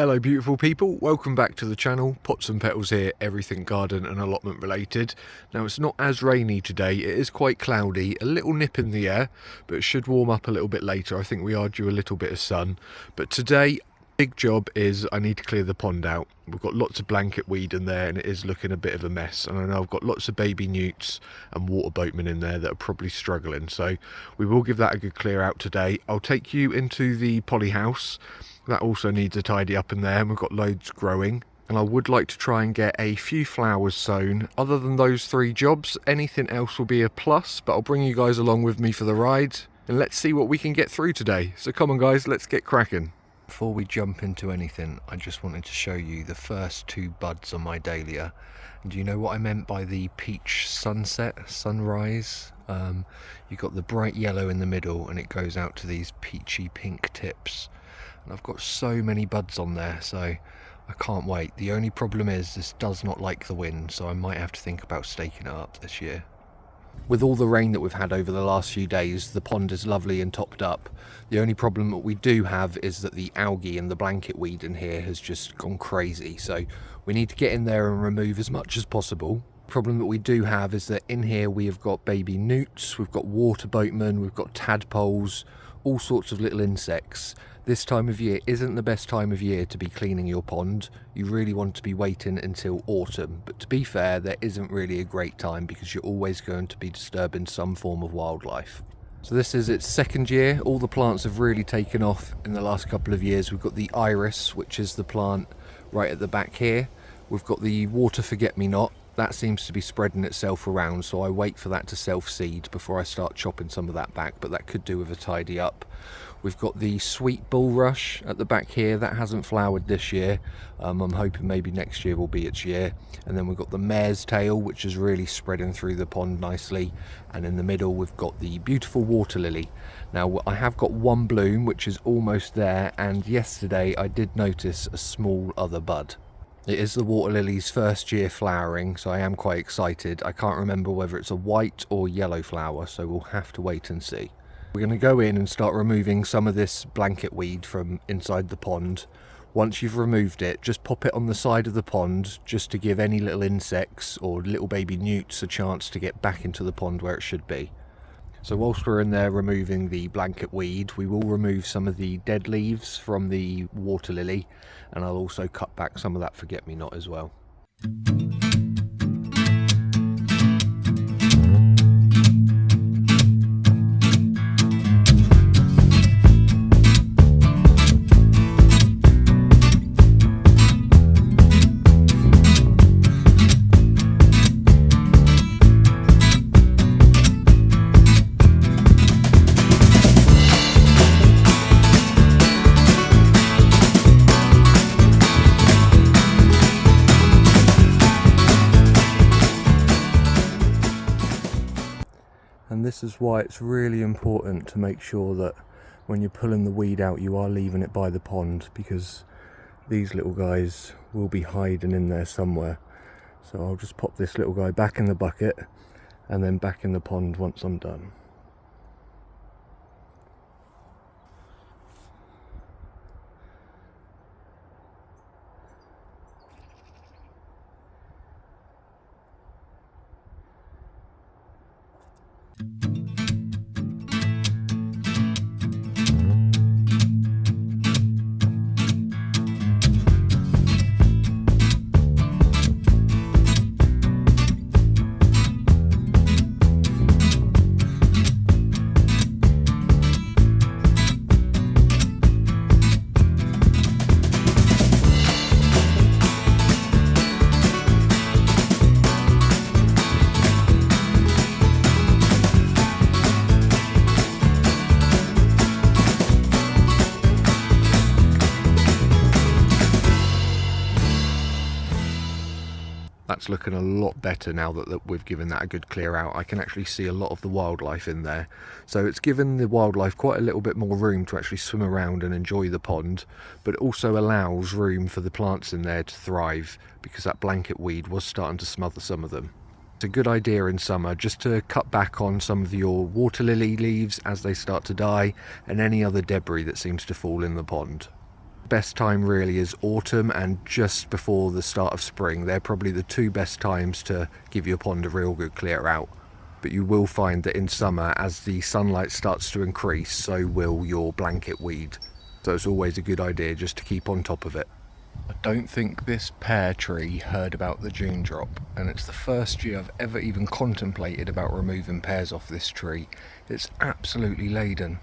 Hello beautiful people, welcome back to the channel. Pots and Petals here, everything garden and allotment related. Now it's not as rainy today, it is quite cloudy, a little nip in the air, but it should warm up a little bit later. I think we are due a little bit of sun. But today, big job is I need to clear the pond out. We've got lots of blanket weed in there and it is looking a bit of a mess. And I know I've got lots of baby newts and water boatmen in there that are probably struggling. So we will give that a good clear out today. I'll take you into the Polyhouse. That also needs a tidy up in there, and we've got loads growing. And I would like to try and get a few flowers sown. Other than those three jobs, anything else will be a plus, but I'll bring you guys along with me for the ride. And let's see what we can get through today. So come on guys, let's get cracking. Before we jump into anything, I just wanted to show you the first two buds on my dahlia. And do you know what I meant by the peach sunrise? You've got the bright yellow in the middle and it goes out to these peachy pink tips. And I've got so many buds on there, so I can't wait. The only problem is this does not like the wind, so I might have to think about staking it up this year. With all the rain that we've had over the last few days, the pond is lovely and topped up. The only problem that we do have is that the algae and the blanket weed in here has just gone crazy, so we need to get in there and remove as much as possible. The problem that we do have is that in here we have got baby newts, we've got water boatmen, we've got tadpoles, all sorts of little insects. This time of year isn't the best time of year to be cleaning your pond. You really want to be waiting until autumn, but to be fair, there isn't really a great time because you're always going to be disturbing some form of wildlife. So this is its second year. All the plants have really taken off in the last couple of years. We've got the iris, which is the plant right at the back here. We've got the water forget-me-not. That seems to be spreading itself around, so I wait for that to self-seed before I start chopping some of that back, but that could do with a tidy up. We've got the sweet bulrush at the back here. That hasn't flowered this year. I'm hoping maybe next year will be its year. And then we've got the mare's tail, which is really spreading through the pond nicely. And in the middle, we've got the beautiful water lily. Now, I have got one bloom, which is almost there. And yesterday, I did notice a small other bud. It is the water lily's first year flowering, so I am quite excited. I can't remember whether it's a white or yellow flower, so we'll have to wait and see. We're going to go in and start removing some of this blanket weed from inside the pond. Once you've removed it, just pop it on the side of the pond just to give any little insects or little baby newts a chance to get back into the pond where it should be. So whilst we're in there removing the blanket weed, we will remove some of the dead leaves from the water lily, and I'll also cut back some of that forget-me-not as well. And this is why it's really important to make sure that when you're pulling the weed out, you are leaving it by the pond, because these little guys will be hiding in there somewhere. So I'll just pop this little guy back in the bucket and then back in the pond once I'm done. That's looking a lot better now that we've given that a good clear out. I can actually see a lot of the wildlife in there. So it's given the wildlife quite a little bit more room to actually swim around and enjoy the pond, but it also allows room for the plants in there to thrive, because that blanket weed was starting to smother some of them. It's a good idea in summer just to cut back on some of your water lily leaves as they start to die, and any other debris that seems to fall in the pond. best time really is autumn and just before the start of spring. They're probably the two best times to give your pond a real good clear out. But you will find that in summer, as the sunlight starts to increase, so will your blanket weed. So it's always a good idea just to keep on top of it. I don't think this pear tree heard about the June drop, and it's the first year I've ever even contemplated about removing pears off this tree. It's absolutely laden.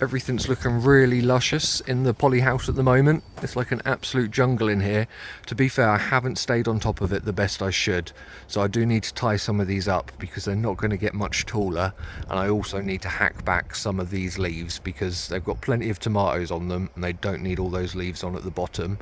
Everything's looking really luscious in the Polyhouse at the moment. It's like an absolute jungle in here. To be fair, I haven't stayed on top of it the best I should, so I do need to tie some of these up because they're not going to get much taller, and I also need to hack back some of these leaves because they've got plenty of tomatoes on them and they don't need all those leaves on at the bottom.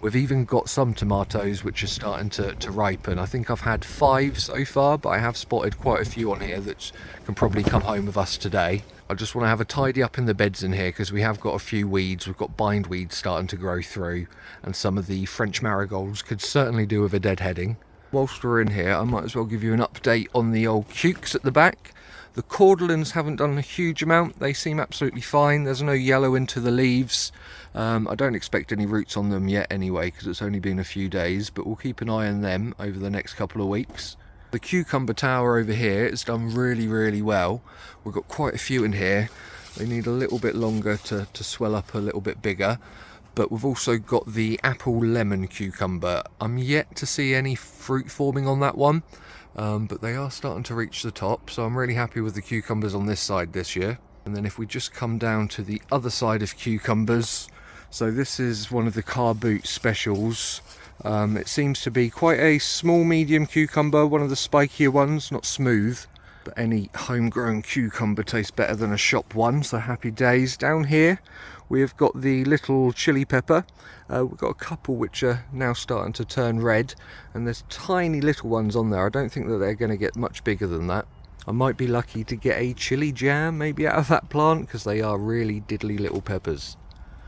We've even got some tomatoes which are starting to ripen. I think I've had 5 so far, but I have spotted quite a few on here that can probably come home with us today. I just want to have a tidy up in the beds in here because we have got a few weeds. We've got bindweed starting to grow through, and some of the French marigolds could certainly do with a deadheading. Whilst we're in here, I might as well give you an update on the old cukes at the back. The cordulans haven't done a huge amount. They seem absolutely fine. There's no yellow into the leaves. I don't expect any roots on them yet anyway because it's only been a few days, but we'll keep an eye on them over the next couple of weeks. The cucumber tower over here has done really well. We've got quite a few in here. They need a little bit longer to swell up a little bit bigger. But we've also got the apple lemon cucumber. I'm yet to see any fruit forming on that one, but they are starting to reach the top, so I'm really happy with the cucumbers on this side this year. And then if we just come down to the other side of cucumbers, so this is one of the beaut specials. It seems to be quite a small medium cucumber, one of the spikier ones, not smooth, but any homegrown cucumber tastes better than a shop one, so happy days. Down here we have got the little chili pepper. We've got a couple which are now starting to turn red, and there's tiny little ones on there. I don't think that they're going to get much bigger than that. I might be lucky to get a chili jam maybe out of that plant because they are really diddly little peppers.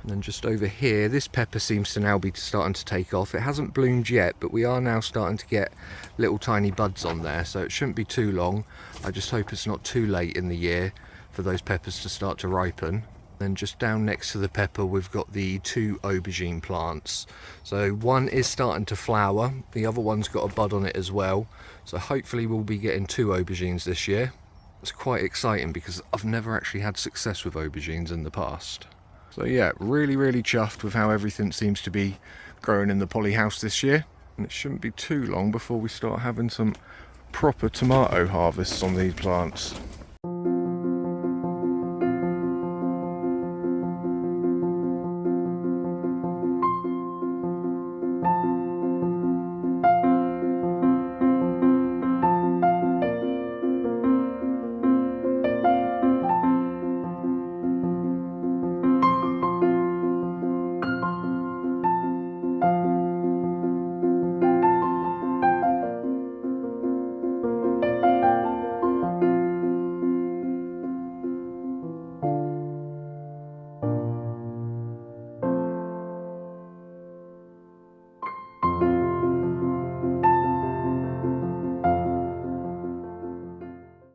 And then just over here, this pepper seems to now be starting to take off. It hasn't bloomed yet, but we are now starting to get little tiny buds on there, so it shouldn't be too long. I just hope it's not too late in the year for those peppers to start to ripen. Then just down next to the pepper, we've got the 2 aubergine plants. So one is starting to flower, the other one's got a bud on it as well. So hopefully we'll be getting 2 aubergines this year. It's quite exciting because I've never actually had success with aubergines in the past. So yeah, really chuffed with how everything seems to be growing in the Polyhouse this year. And it shouldn't be too long before we start having some proper tomato harvests on these plants.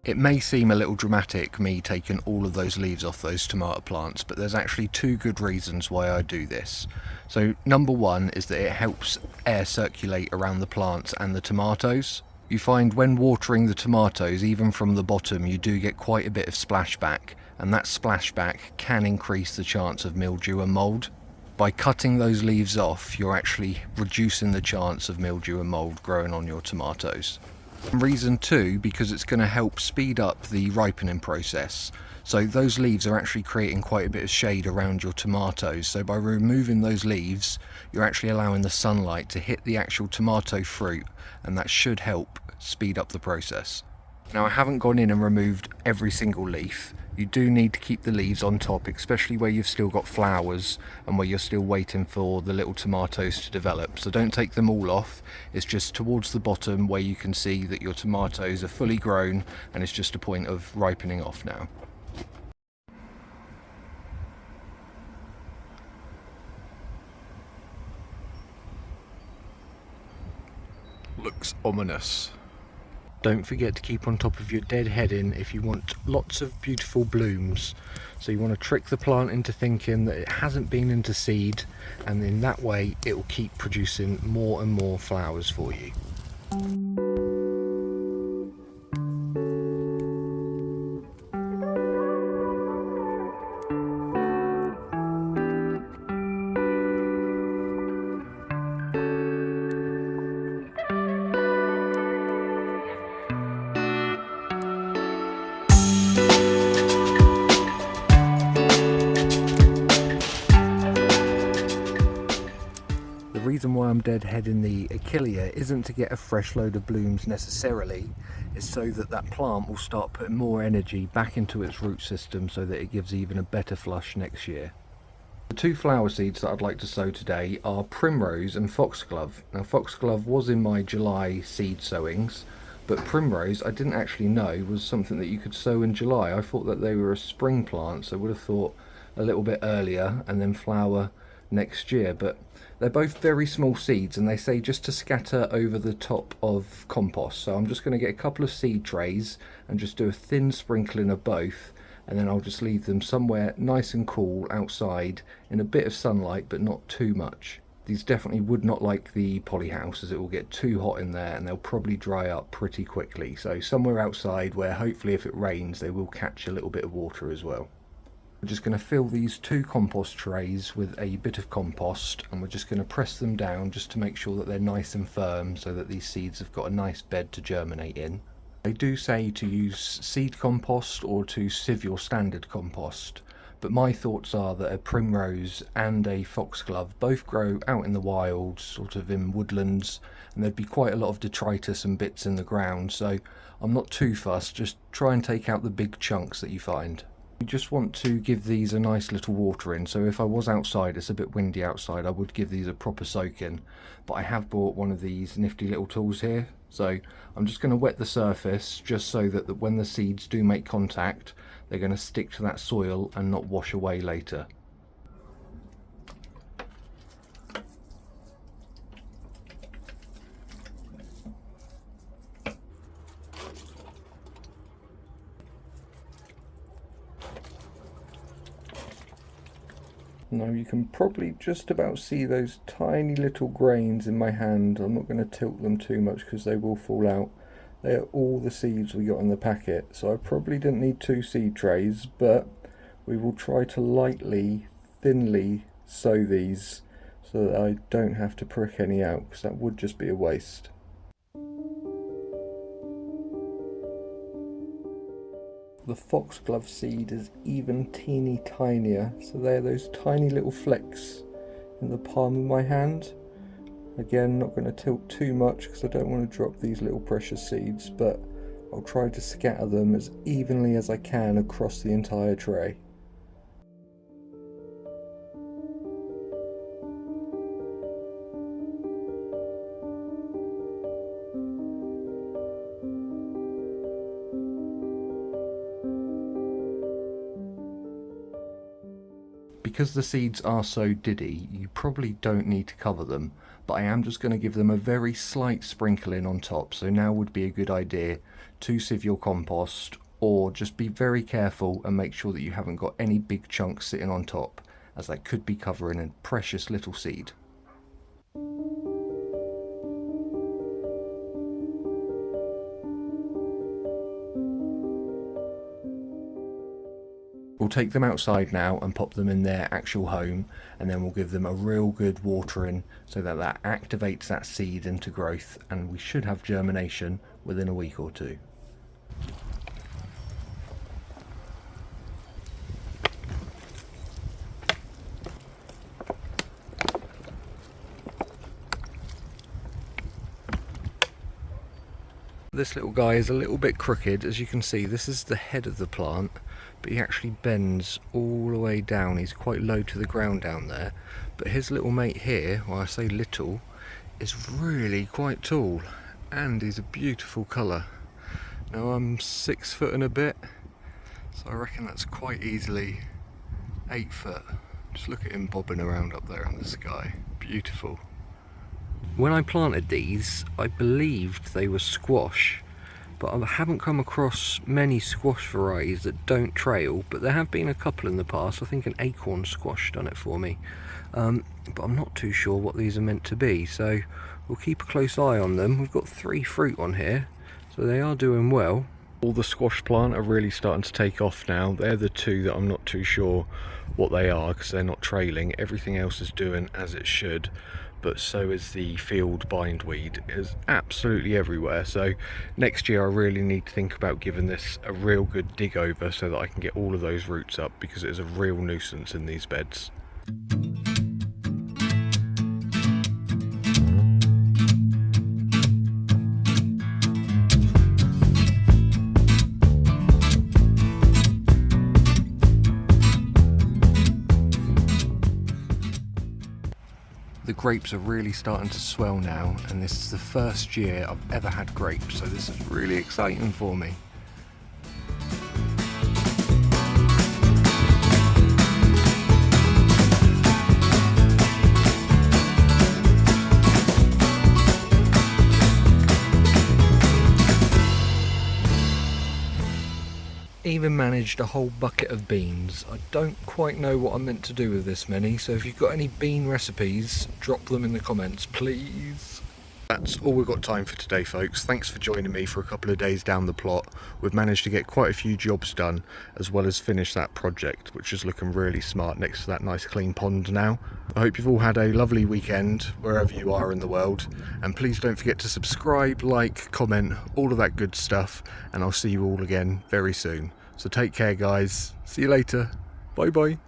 It may seem a little dramatic, me taking all of those leaves off those tomato plants, but there's actually 2 good reasons why I do this. So number 1 is that it helps air circulate around the plants and the tomatoes. You find when watering the tomatoes, even from the bottom, you do get quite a bit of splashback, and that splashback can increase the chance of mildew and mould. By cutting those leaves off, you're actually reducing the chance of mildew and mould growing on your tomatoes. Reason 2, because it's going to help speed up the ripening process. So those leaves are actually creating quite a bit of shade around your tomatoes. So by removing those leaves, you're actually allowing the sunlight to hit the actual tomato fruit, and that should help speed up the process. Now, I haven't gone in and removed every single leaf. You do need to keep the leaves on top, especially where you've still got flowers and where you're still waiting for the little tomatoes to develop. So don't take them all off. It's just towards the bottom where you can see that your tomatoes are fully grown, and it's just a point of ripening off now. looks ominous. Don't forget to keep on top of your deadheading if you want lots of beautiful blooms. So you want to trick the plant into thinking that it hasn't been into seed, and in that way it will keep producing more and more flowers for you. The reason why I'm deadheading the Achillea isn't to get a fresh load of blooms necessarily, it's so that that plant will start putting more energy back into its root system so that it gives even a better flush next year. The two flower seeds that I'd like to sow today are Primrose and Foxglove. Now Foxglove was in my July seed sowings, but Primrose I didn't actually know was something that you could sow in July. I thought that they were a spring plant, so I would have thought a little bit earlier and then flower next year, but they're both very small seeds and they say just to scatter over the top of compost. So I'm just going to get a couple of seed trays and just do a thin sprinkling of both, and then I'll just leave them somewhere nice and cool outside in a bit of sunlight but not too much. These definitely would not like the Polyhouse, as it will get too hot in there and they'll probably dry up pretty quickly. So somewhere outside where hopefully if it rains they will catch a little bit of water as well. We're just going to fill these two compost trays with a bit of compost, and we're just going to press them down just to make sure that they're nice and firm so that these seeds have got a nice bed to germinate in. They do say to use seed compost or to sieve your standard compost, but my thoughts are that a Primrose and a Foxglove both grow out in the wild, sort of in woodlands, and there'd be quite a lot of detritus and bits in the ground, so I'm not too fussed. Just try and take out the big chunks that you find. You just want to give these a nice little watering, so if I was outside, it's a bit windy outside, I would give these a proper soaking, but I have bought one of these nifty little tools here, so I'm just going to wet the surface just so that when the seeds do make contact they're going to stick to that soil and not wash away later. Now you can probably just about see those tiny little grains in my hand. I'm not going to tilt them too much because they will fall out. They are all the seeds we got in the packet, so I probably didn't need two seed trays, but we will try to lightly, thinly sow these so that I don't have to prick any out, because that would just be a waste. The foxglove seed is even teeny tinier, so they're those tiny little flecks in the palm of my hand. Again, not going to tilt too much because I don't want to drop these little precious seeds, but I'll try to scatter them as evenly as I can across the entire tray. Because the seeds are so diddy, you probably don't need to cover them, but I am just going to give them a very slight sprinkling on top, so now would be a good idea to sieve your compost, or just be very careful and make sure that you haven't got any big chunks sitting on top, as that could be covering a precious little seed. We'll take them outside now and pop them in their actual home, and then we'll give them a real good watering so that that activates that seed into growth, and we should have germination within a week or two. This little guy is a little bit crooked. As you can see, this is the head of the plant, but he actually bends all the way down. He's quite low to the ground down there, but his little mate here, well, I say little, is really quite tall, and he's a beautiful colour. Now I'm 6 foot and a bit, so I reckon that's quite easily 8 foot. Just look at him bobbing around up there in the sky. Beautiful. When I planted these, I believed they were squash, but I haven't come across many squash varieties that don't trail, but there have been a couple in the past. I think an acorn squash done it for me, but I'm not too sure what these are meant to be, so we'll keep a close eye on them. We've got 3 fruit on here, so they are doing well. All the squash plant are really starting to take off now. They're the 2 that I'm not too sure what they are because they're not trailing. Everything else is doing as it should, but so is the field bindweed. It's absolutely everywhere. So next year I really need to think about giving this a real good dig over so that I can get all of those roots up, because it is a real nuisance in these beds. The grapes are really starting to swell now, and this is the first year I've ever had grapes, so this is really exciting for me. Even managed a whole bucket of beans. I don't quite know what I'm meant to do with this many, so if you've got any bean recipes, drop them in the comments, please. That's all we've got time for today, folks. Thanks for joining me for a couple of days down the plot. We've managed to get quite a few jobs done, as well as finish that project, which is looking really smart next to that nice clean pond now. I hope you've all had a lovely weekend, wherever you are in the world. And please don't forget to subscribe, like, comment, all of that good stuff. And I'll see you all again very soon. So take care, guys. See you later. Bye bye.